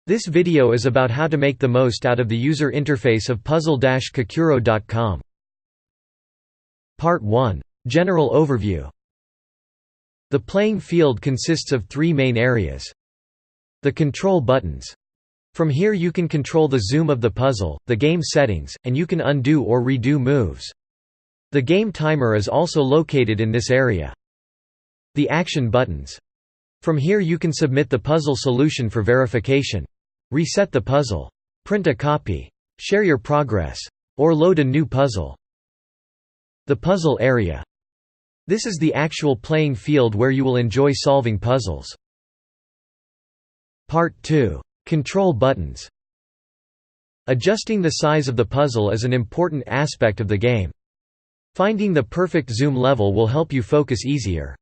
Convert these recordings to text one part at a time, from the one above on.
This video is about how to make the most out of the user interface of puzzle-kakuro.com. Part 1. General overview. The playing field consists of three main areas. The control buttons. From here you can control the zoom of the puzzle, the game settings, and you can undo or redo moves. The game timer is also located in this area. The action buttons. From here you can submit the puzzle solution for verification. Reset the puzzle. Print a copy. Share your progress. Or load a new puzzle. The puzzle area. This is the actual playing field where you will enjoy solving puzzles. Part 2. Control buttons. Adjusting the size of the puzzle is an important aspect of the game. Finding the perfect zoom level will help you focus easier.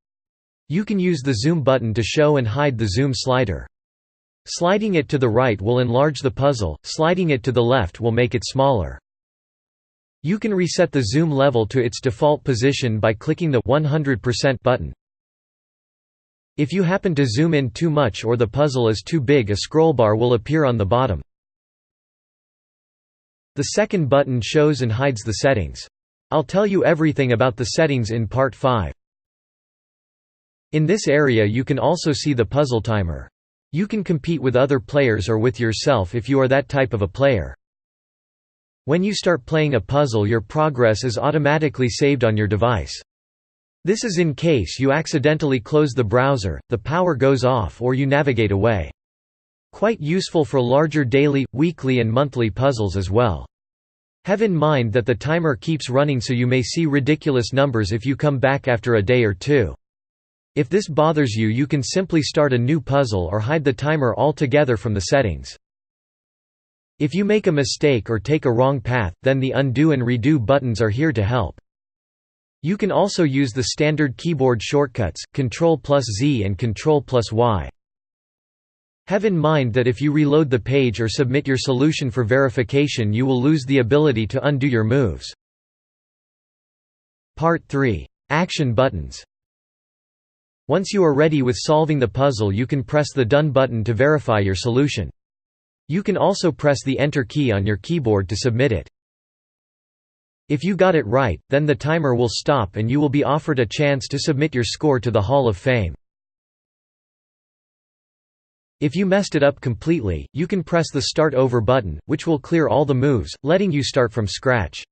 You can use the zoom button to show and hide the zoom slider. Sliding it to the right will enlarge the puzzle, sliding it to the left will make it smaller. You can reset the zoom level to its default position by clicking the 100% button. If you happen to zoom in too much or the puzzle is too big, a scrollbar will appear on the bottom. The second button shows and hides the settings. I'll tell you everything about the settings in Part 5. In this area you can also see the puzzle timer. You can compete with other players or with yourself if you are that type of a player. When you start playing a puzzle, your progress is automatically saved on your device. This is in case you accidentally close the browser, the power goes off, or you navigate away. Quite useful for larger daily, weekly and monthly puzzles as well. Have in mind that the timer keeps running, so you may see ridiculous numbers if you come back after a day or two. If this bothers you, you can simply start a new puzzle or hide the timer altogether from the settings. If you make a mistake or take a wrong path, then the undo and redo buttons are here to help. You can also use the standard keyboard shortcuts, Ctrl+Z and Ctrl+Y. Have in mind that if you reload the page or submit your solution for verification, you will lose the ability to undo your moves. Part 3. Action buttons. Once you are ready with solving the puzzle, you can press the Done button to verify your solution. You can also press the Enter key on your keyboard to submit it. If you got it right, then the timer will stop and you will be offered a chance to submit your score to the Hall of Fame. If you messed it up completely, you can press the Start Over button, which will clear all the moves, letting you start from scratch.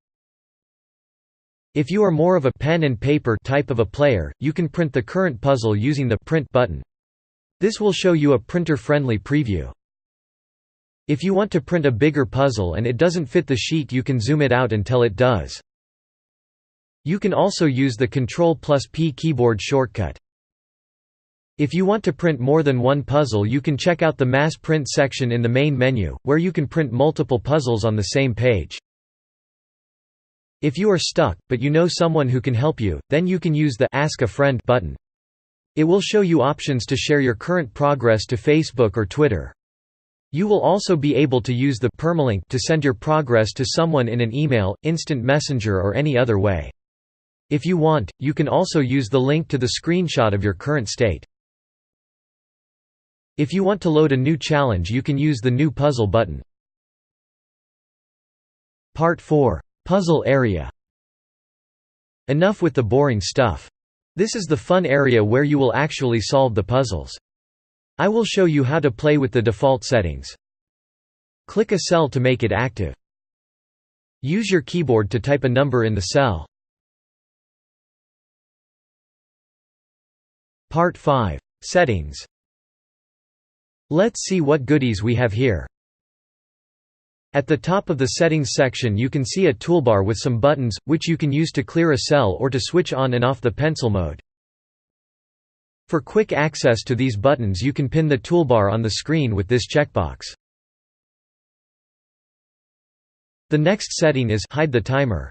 If you are more of a pen and paper type of a player, you can print the current puzzle using the Print button. This will show you a printer-friendly preview. If you want to print a bigger puzzle and it doesn't fit the sheet, you can zoom it out until it does. You can also use the Ctrl+P keyboard shortcut. If you want to print more than one puzzle, you can check out the Mass Print section in the main menu, where you can print multiple puzzles on the same page. If you are stuck, but you know someone who can help you, then you can use the Ask a Friend button. It will show you options to share your current progress to Facebook or Twitter. You will also be able to use the permalink to send your progress to someone in an email, instant messenger or any other way. If you want, you can also use the link to the screenshot of your current state. If you want to load a new challenge, you can use the New Puzzle button. Part 4. Puzzle area. Enough with the boring stuff. This is the fun area where you will actually solve the puzzles. I will show you how to play with the default settings. Click a cell to make it active. Use your keyboard to type a number in the cell. Part 5. Settings. Let's see what goodies we have here. At the top of the Settings section you can see a toolbar with some buttons, which you can use to clear a cell or to switch on and off the pencil mode. For quick access to these buttons, you can pin the toolbar on the screen with this checkbox. The next setting is Hide the timer.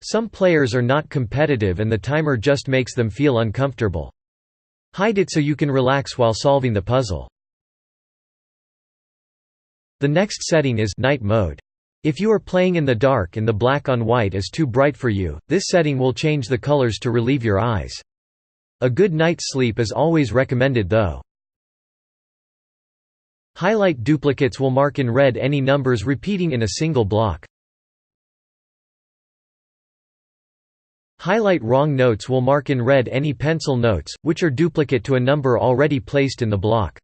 Some players are not competitive and the timer just makes them feel uncomfortable. Hide it so you can relax while solving the puzzle. The next setting is Night mode. If you are playing in the dark and the black on white is too bright for you, this setting will change the colors to relieve your eyes. A good night's sleep is always recommended though. Highlight duplicates will mark in red any numbers repeating in a single block. Highlight wrong notes will mark in red any pencil notes, which are duplicate to a number already placed in the block.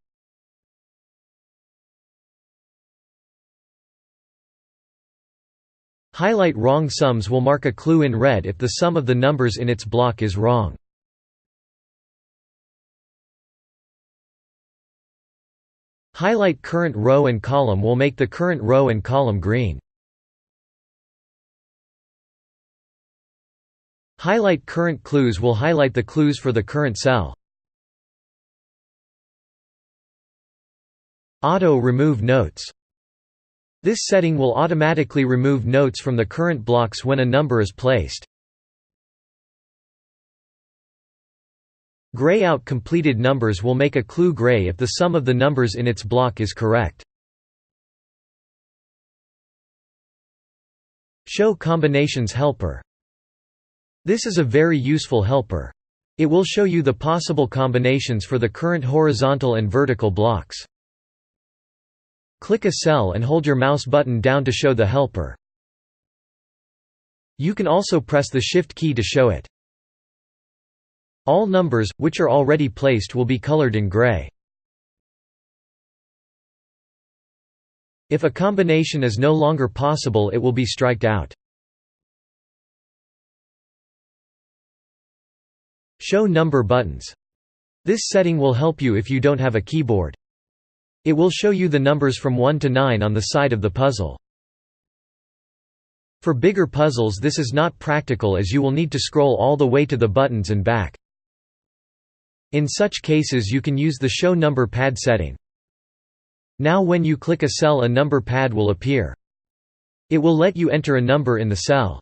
Highlight wrong sums will mark a clue in red if the sum of the numbers in its block is wrong. Highlight current row and column will make the current row and column green. Highlight current clues will highlight the clues for the current cell. Auto remove notes. This setting will automatically remove notes from the current blocks when a number is placed. Gray out completed numbers will make a clue gray if the sum of the numbers in its block is correct. Show combinations helper. This is a very useful helper. It will show you the possible combinations for the current horizontal and vertical blocks. Click a cell and hold your mouse button down to show the helper. You can also press the Shift key to show it. All numbers, which are already placed, will be colored in gray. If a combination is no longer possible, it will be striked out. Show number buttons. This setting will help you if you don't have a keyboard. It will show you the numbers from 1 to 9 on the side of the puzzle. For bigger puzzles this is not practical as you will need to scroll all the way to the buttons and back. In such cases you can use the Show Number Pad setting. Now when you click a cell a number pad will appear. It will let you enter a number in the cell.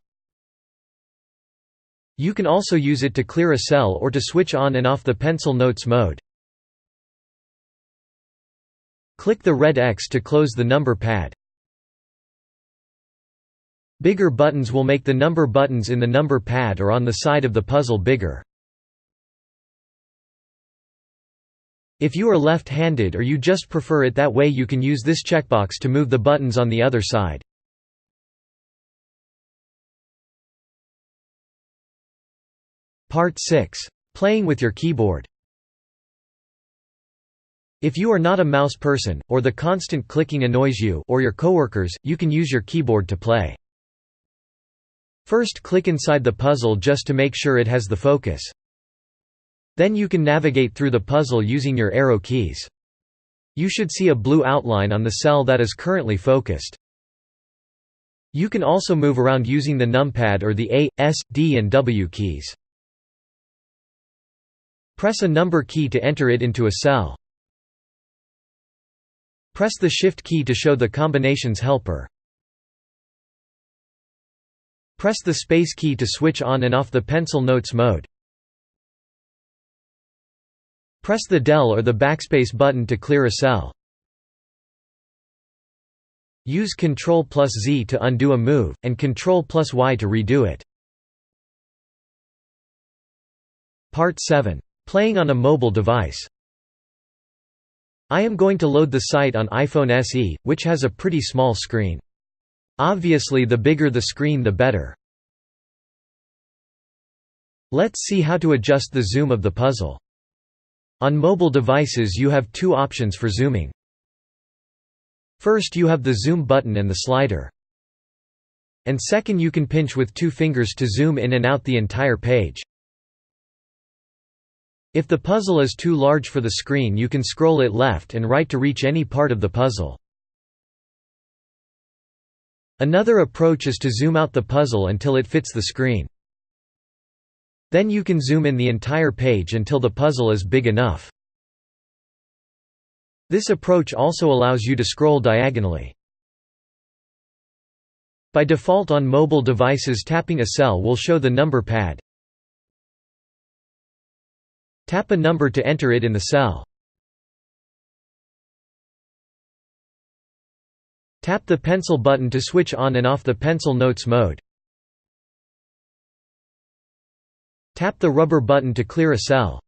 You can also use it to clear a cell or to switch on and off the pencil notes mode. Click the red X to close the number pad. Bigger buttons will make the number buttons in the number pad or on the side of the puzzle bigger. If you are left-handed or you just prefer it that way, you can use this checkbox to move the buttons on the other side. Part 6. Playing with your keyboard. If you are not a mouse person, or the constant clicking annoys you or your coworkers, you can use your keyboard to play. First click inside the puzzle just to make sure it has the focus. Then you can navigate through the puzzle using your arrow keys. You should see a blue outline on the cell that is currently focused. You can also move around using the numpad or the A, S, D and W keys. Press a number key to enter it into a cell. Press the Shift key to show the combinations helper. Press the space key to switch on and off the pencil notes mode. Press the del or the backspace button to clear a cell. Use Ctrl+Z to undo a move, and Ctrl+Y to redo it. Part 7. Playing on a mobile device. I am going to load the site on iPhone SE, which has a pretty small screen. Obviously the bigger the screen the better. Let's see how to adjust the zoom of the puzzle. On mobile devices you have two options for zooming. First you have the zoom button and the slider. And second you can pinch with 2 fingers to zoom in and out the entire page. If the puzzle is too large for the screen you can scroll it left and right to reach any part of the puzzle. Another approach is to zoom out the puzzle until it fits the screen. Then you can zoom in the entire page until the puzzle is big enough. This approach also allows you to scroll diagonally. By default on mobile devices tapping a cell will show the number pad. Tap a number to enter it in the cell. Tap the pencil button to switch on and off the pencil notes mode. Tap the rubber button to clear a cell.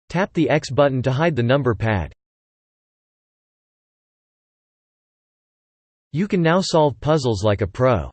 Tap the X button to hide the number pad. You can now solve puzzles like a pro.